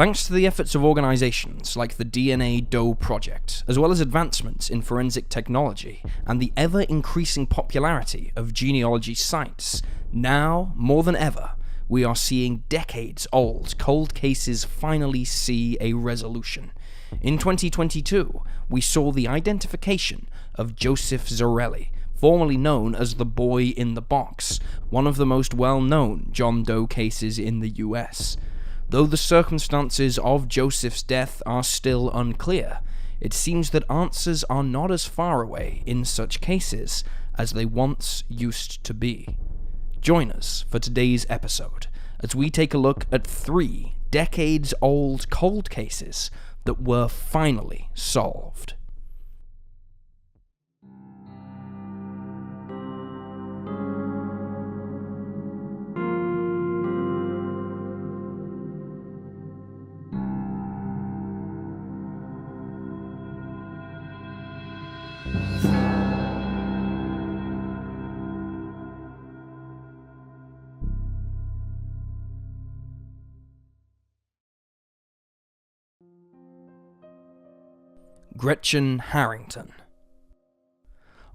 Thanks to the efforts of organizations like the DNA Doe Project, as well as advancements in forensic technology and the ever-increasing popularity of genealogy sites, now, more than ever, we are seeing decades-old cold cases finally see a resolution. In 2022, we saw the identification of Joseph Zarelli, formerly known as the Boy in the Box, one of the most well-known John Doe cases in the US. Though the circumstances of Joseph's death are still unclear, it seems that answers are not as far away in such cases as they once used to be. Join us for today's episode as we take a look at 3 decades-old cold cases that were finally solved. Gretchen Harrington.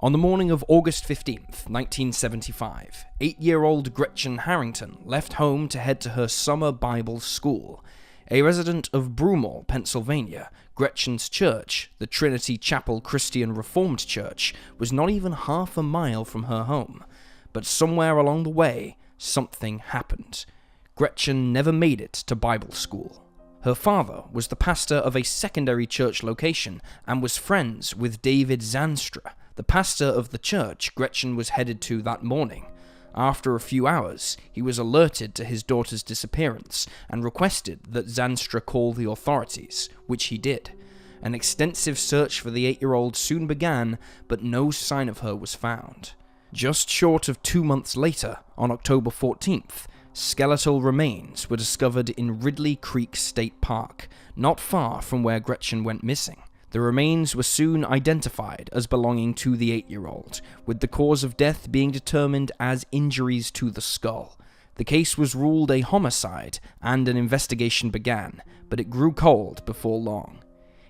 On the morning of August 15th, 1975, 8-year-old Gretchen Harrington left home to head to her summer Bible school. A resident of Broomall, Pennsylvania, Gretchen's church, the Trinity Chapel Christian Reformed Church, was not even half a mile from her home. But somewhere along the way, something happened. Gretchen never made it to Bible school. Her father was the pastor of a secondary church location and was friends with David Zanstra, the pastor of the church Gretchen was headed to that morning. After a few hours, he was alerted to his daughter's disappearance and requested that Zanstra call the authorities, which he did. An extensive search for the 8-year-old soon began, but no sign of her was found. Just short of 2 months later, on October 14th, skeletal remains were discovered in Ridley Creek State Park, not far from where Gretchen went missing. The remains were soon identified as belonging to the 8-year-old, with the cause of death being determined as injuries to the skull. The case was ruled a homicide and an investigation began, but it grew cold before long.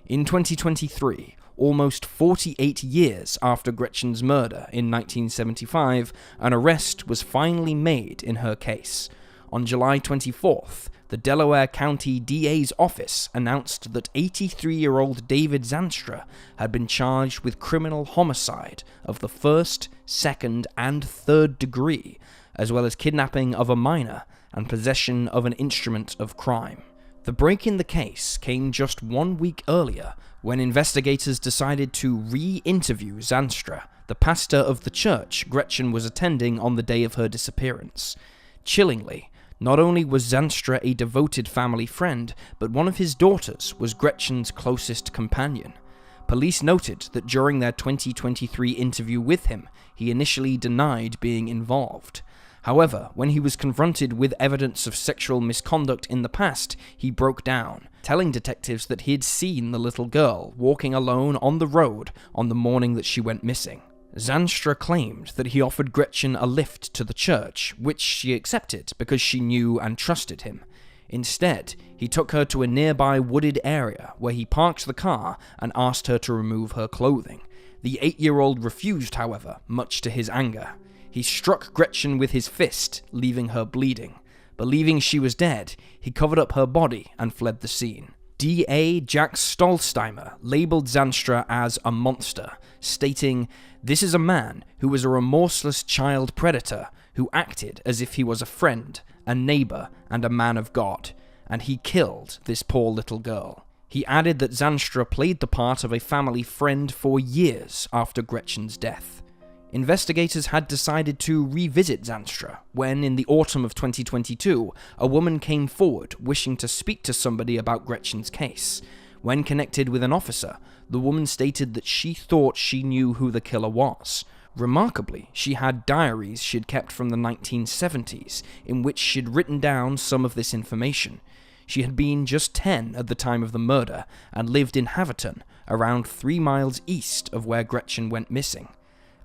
In 2023, almost 48 years after Gretchen's murder in 1975, an arrest was finally made in her case. On July 24th, the Delaware County DA's office announced that 83-year-old David Zanstra had been charged with criminal homicide of the 1st, 2nd, and 3rd degree, as well as kidnapping of a minor and possession of an instrument of crime. The break in the case came just 1 week earlier, when investigators decided to re-interview Zanstra, the pastor of the church Gretchen was attending on the day of her disappearance. Chillingly, not only was Zanstra a devoted family friend, but one of his daughters was Gretchen's closest companion. Police noted that during their 2023 interview with him, he initially denied being involved. However, when he was confronted with evidence of sexual misconduct in the past, he broke down, telling detectives that he had seen the little girl walking alone on the road on the morning that she went missing. Zanstra claimed that he offered Gretchen a lift to the church, which she accepted because she knew and trusted him. Instead, he took her to a nearby wooded area where he parked the car and asked her to remove her clothing. The 8-year-old refused, however, much to his anger. He struck Gretchen with his fist, leaving her bleeding. Believing she was dead, he covered up her body and fled the scene. DA Jack Stolzheimer labeled Zanstra as a monster, stating, "This is a man who was a remorseless child predator who acted as if he was a friend, a neighbor, and a man of God, and he killed this poor little girl." He added that Zanstra played the part of a family friend for years after Gretchen's death. Investigators had decided to revisit Zanstra when, in the autumn of 2022, a woman came forward wishing to speak to somebody about Gretchen's case. When connected with an officer, the woman stated that she thought she knew who the killer was. Remarkably, she had diaries she'd kept from the 1970s, in which she'd written down some of this information. She had been just 10 at the time of the murder, and lived in Haverton, around 3 miles east of where Gretchen went missing.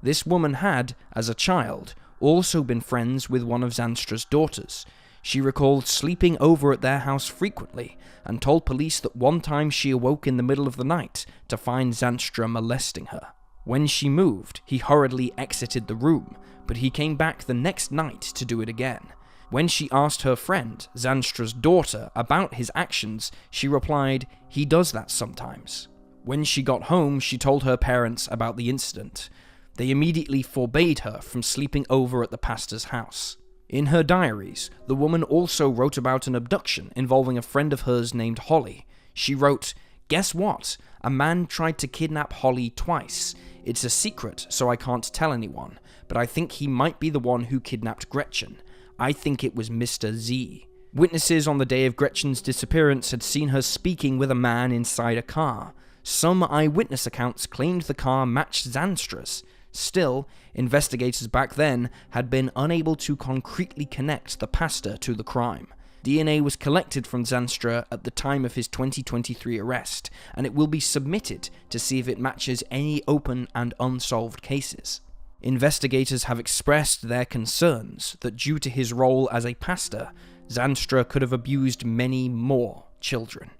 This woman had, as a child, also been friends with one of Zanstra's daughters. She recalled sleeping over at their house frequently and told police that one time she awoke in the middle of the night to find Zandstra molesting her. When she moved, he hurriedly exited the room, but he came back the next night to do it again. When she asked her friend, Zandstra's daughter, about his actions, she replied, "He does that sometimes." When she got home, she told her parents about the incident. They immediately forbade her from sleeping over at the pastor's house. In her diaries, the woman also wrote about an abduction involving a friend of hers named Holly. She wrote, "Guess what? A man tried to kidnap Holly twice. It's a secret, so I can't tell anyone, but I think he might be the one who kidnapped Gretchen. I think it was Mr. Z." Witnesses on the day of Gretchen's disappearance had seen her speaking with a man inside a car. Some eyewitness accounts claimed the car matched Zandstra's. Still, investigators back then had been unable to concretely connect the pastor to the crime. DNA was collected from Zandstra at the time of his 2023 arrest, and it will be submitted to see if it matches any open and unsolved cases. Investigators have expressed their concerns that due to his role as a pastor, Zandstra could have abused many more children.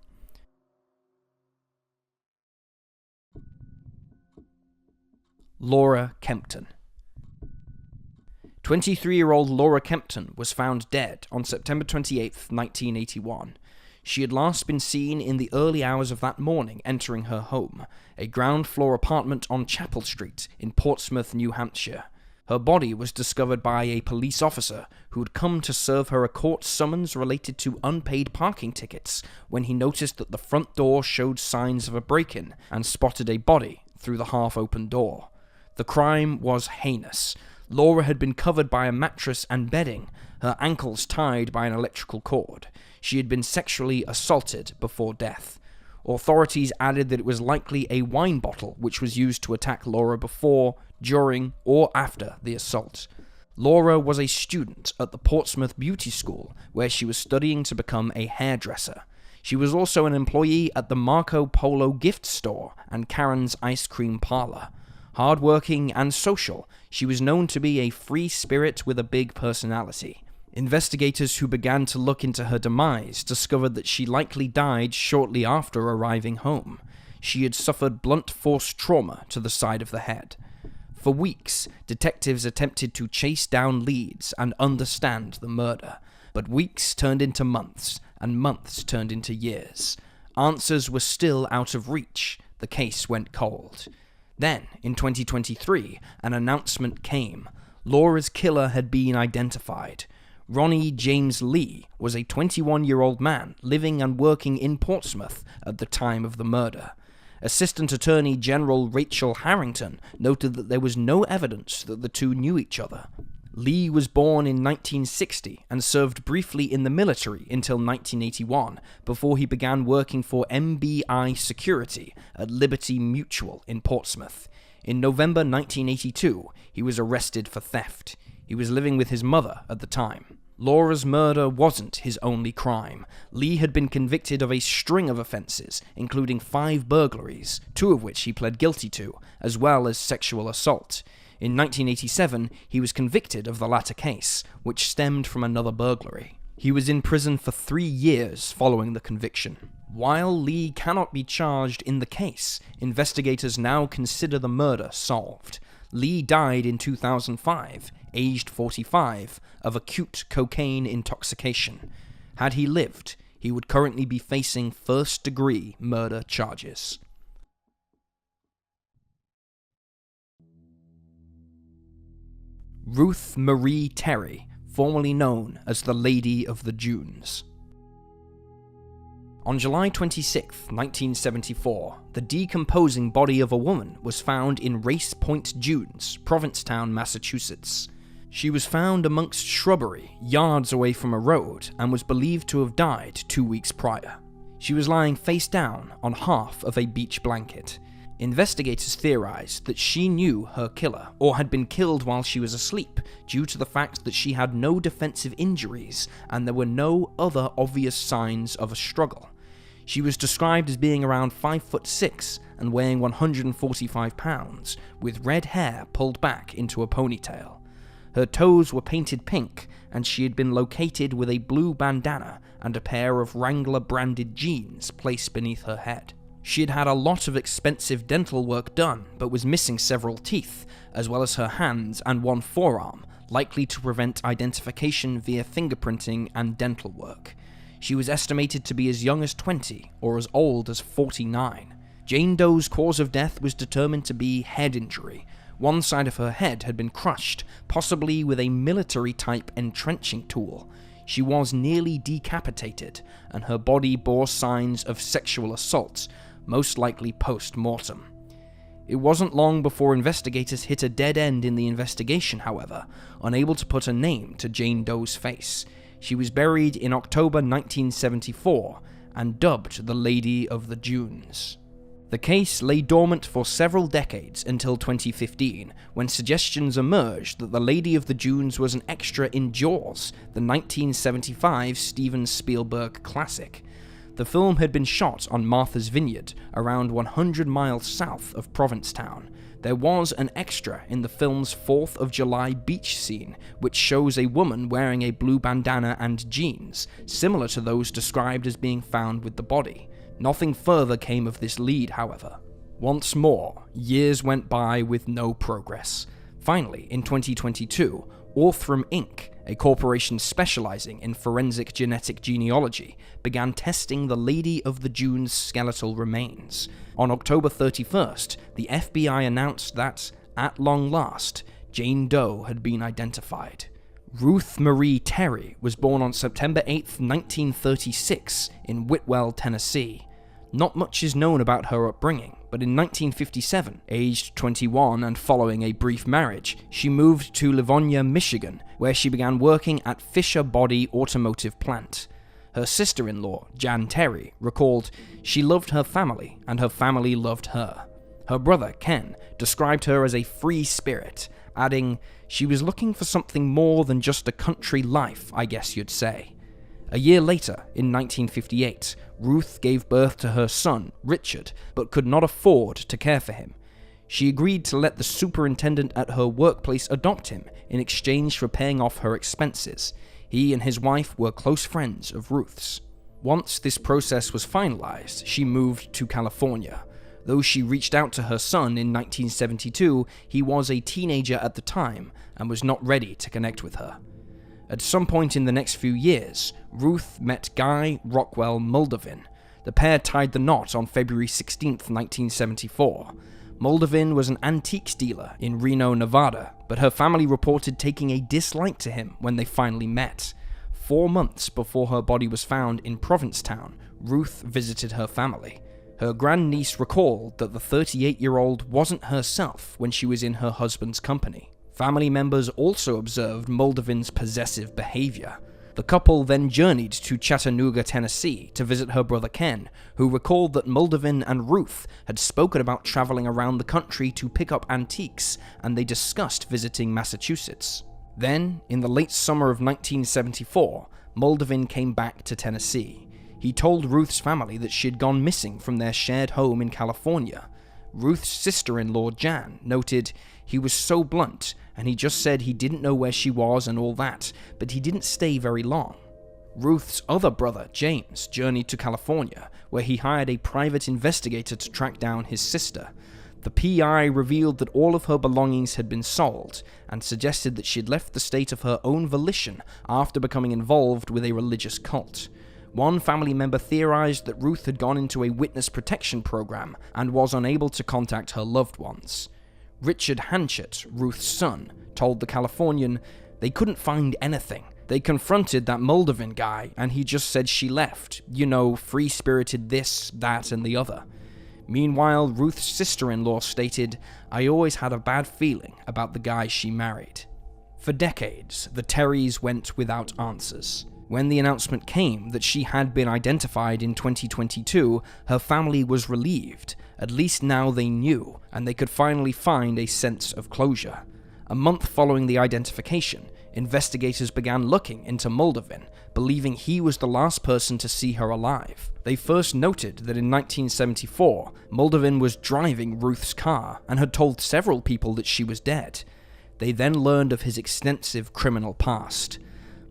Laura Kempton. 23-year-old Laura Kempton was found dead on September 28, 1981. She had last been seen in the early hours of that morning entering her home, a ground-floor apartment on Chapel Street in Portsmouth, New Hampshire. Her body was discovered by a police officer who had come to serve her a court summons related to unpaid parking tickets when he noticed that the front door showed signs of a break-in and spotted a body through the half-open door. The crime was heinous. Laura had been covered by a mattress and bedding, her ankles tied by an electrical cord. She had been sexually assaulted before death. Authorities added that it was likely a wine bottle which was used to attack Laura before, during, or after the assault. Laura was a student at the Portsmouth Beauty School, where she was studying to become a hairdresser. She was also an employee at the Marco Polo gift store and Karen's ice cream parlor. Hardworking and social, she was known to be a free spirit with a big personality. Investigators who began to look into her demise discovered that she likely died shortly after arriving home. She had suffered blunt force trauma to the side of the head. For weeks, detectives attempted to chase down leads and understand the murder, but weeks turned into months, and months turned into years. Answers were still out of reach. The case went cold. Then, in 2023, an announcement came. Laura's killer had been identified. Ronnie James Lee was a 21-year-old man living and working in Portsmouth at the time of the murder. Assistant Attorney General Rachel Harrington noted that there was no evidence that the two knew each other. Lee was born in 1960 and served briefly in the military until 1981, before he began working for MBI Security at Liberty Mutual in Portsmouth. In November 1982, he was arrested for theft. He was living with his mother at the time. Laura's murder wasn't his only crime. Lee had been convicted of a string of offenses, including 5 burglaries, 2 of which he pled guilty to, as well as sexual assault. In 1987, he was convicted of the latter case, which stemmed from another burglary. He was in prison for 3 years following the conviction. While Lee cannot be charged in the case, investigators now consider the murder solved. Lee died in 2005, aged 45, of acute cocaine intoxication. Had he lived, he would currently be facing first-degree murder charges. Ruth Marie Terry, formerly known as the Lady of the Dunes. On July 26, 1974, the decomposing body of a woman was found in Race Point Dunes, Provincetown, Massachusetts. She was found amongst shrubbery, yards away from a road, and was believed to have died 2 weeks prior. She was lying face down on half of a beach blanket. Investigators theorized that she knew her killer, or had been killed while she was asleep, due to the fact that she had no defensive injuries and there were no other obvious signs of a struggle. She was described as being around 5'6" and weighing 145 pounds, with red hair pulled back into a ponytail. Her toes were painted pink, and she had been located with a blue bandana and a pair of Wrangler-branded jeans placed beneath her head. She had had a lot of expensive dental work done, but was missing several teeth, as well as her hands and one forearm, likely to prevent identification via fingerprinting and dental work. She was estimated to be as young as 20 or as old as 49. Jane Doe's cause of death was determined to be head injury. One side of her head had been crushed, possibly with a military-type entrenching tool. She was nearly decapitated, and her body bore signs of sexual assault, most likely post-mortem. It wasn't long before investigators hit a dead end in the investigation, however, unable to put a name to Jane Doe's face. She was buried in October 1974 and dubbed the Lady of the Dunes. The case lay dormant for several decades until 2015, when suggestions emerged that the Lady of the Dunes was an extra in Jaws, the 1975 Steven Spielberg classic. The film had been shot on Martha's Vineyard, around 100 miles south of Provincetown. There was an extra in the film's 4th of July beach scene, which shows a woman wearing a blue bandana and jeans, similar to those described as being found with the body. Nothing further came of this lead, however. Once more, years went by with no progress. Finally, in 2022, Orthram Inc., a corporation specializing in forensic genetic genealogy, began testing the Lady of the Dunes skeletal remains. On October 31st, the FBI announced that, at long last, Jane Doe had been identified. Ruth Marie Terry was born on September 8, 1936, in Whitwell, Tennessee. Not much is known about her upbringing, but in 1957, aged 21 and following a brief marriage, she moved to Livonia, Michigan, where she began working at Fisher Body Automotive Plant. Her sister-in-law, Jan Terry, recalled, "She loved her family, and her family loved her." Her brother, Ken, described her as a free spirit, adding, "She was looking for something more than just a country life, I guess you'd say." A year later, in 1958, Ruth gave birth to her son, Richard, but could not afford to care for him. She agreed to let the superintendent at her workplace adopt him in exchange for paying off her expenses. He and his wife were close friends of Ruth's. Once this process was finalized, she moved to California. Though she reached out to her son in 1972, he was a teenager at the time and was not ready to connect with her. At some point in the next few years, Ruth met Guy Rockwell Moldavin. The pair tied the knot on February 16, 1974. Moldavin was an antiques dealer in Reno, Nevada, but her family reported taking a dislike to him when they finally met. 4 months before her body was found in Provincetown, Ruth visited her family. Her grandniece recalled that the 38-year-old wasn't herself when she was in her husband's company. Family members also observed Moldavin's possessive behavior. The couple then journeyed to Chattanooga, Tennessee to visit her brother Ken, who recalled that Moldavin and Ruth had spoken about traveling around the country to pick up antiques, and they discussed visiting Massachusetts. Then, in the late summer of 1974, Moldavin came back to Tennessee. He told Ruth's family that she had gone missing from their shared home in California. Ruth's sister-in-law, Jan, noted, "He was so blunt, and he just said he didn't know where she was and all that, but he didn't stay very long." Ruth's other brother, James, journeyed to California, where he hired a private investigator to track down his sister. The PI revealed that all of her belongings had been sold, and suggested that she had left the state of her own volition after becoming involved with a religious cult. One family member theorized that Ruth had gone into a witness protection program and was unable to contact her loved ones. Richard Hanchett, Ruth's son, told The Californian, "They couldn't find anything. They confronted that Moldavin guy, and he just said she left. You know, free-spirited this, that, and the other." Meanwhile, Ruth's sister-in-law stated, "I always had a bad feeling about the guy she married." For decades, the Terrys went without answers. When the announcement came that she had been identified in 2022, her family was relieved. At least now they knew, and they could finally find a sense of closure. A month following the identification, investigators began looking into Moldavin, believing he was the last person to see her alive. They first noted that in 1974, Moldavin was driving Ruth's car and had told several people that she was dead. They then learned of his extensive criminal past.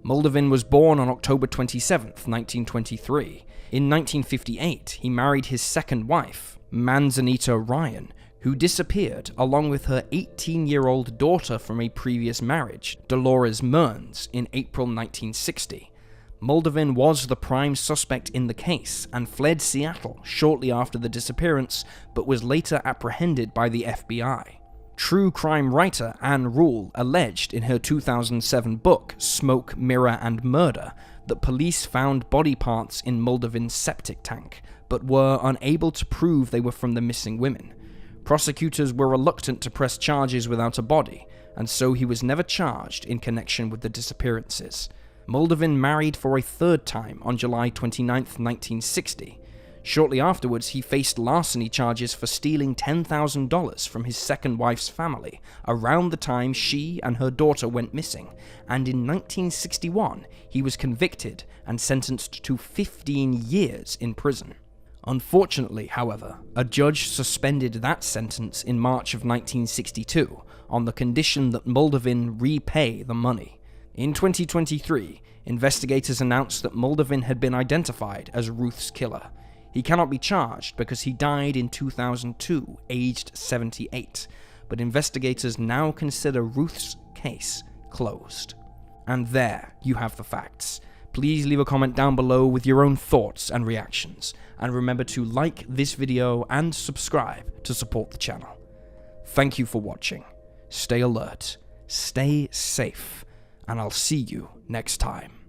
Moldovan was born on October 27, 1923. In 1958, he married his second wife, Manzanita Ryan, who disappeared along with her 18-year-old daughter from a previous marriage, Dolores Mearns, in April 1960. Moldovan was the prime suspect in the case and fled Seattle shortly after the disappearance, but was later apprehended by the FBI. True crime writer Ann Rule alleged in her 2007 book, Smoke, Mirror and Murder, that police found body parts in Moldovan's septic tank, but were unable to prove they were from the missing women. Prosecutors were reluctant to press charges without a body, and so he was never charged in connection with the disappearances. Moldovan married for a third time on July 29, 1960. Shortly afterwards, he faced larceny charges for stealing $10,000 from his second wife's family around the time she and her daughter went missing, and in 1961 he was convicted and sentenced to 15 years in prison. Unfortunately, however, a judge suspended that sentence in March of 1962 on the condition that Moldovan repay the money. In 2023, investigators announced that Moldovan had been identified as Ruth's killer. He cannot be charged because he died in 2002, aged 78, but investigators now consider Ruth's case closed. And there you have the facts. Please leave a comment down below with your own thoughts and reactions, and remember to like this video and subscribe to support the channel. Thank you for watching. Stay alert, stay safe, and I'll see you next time.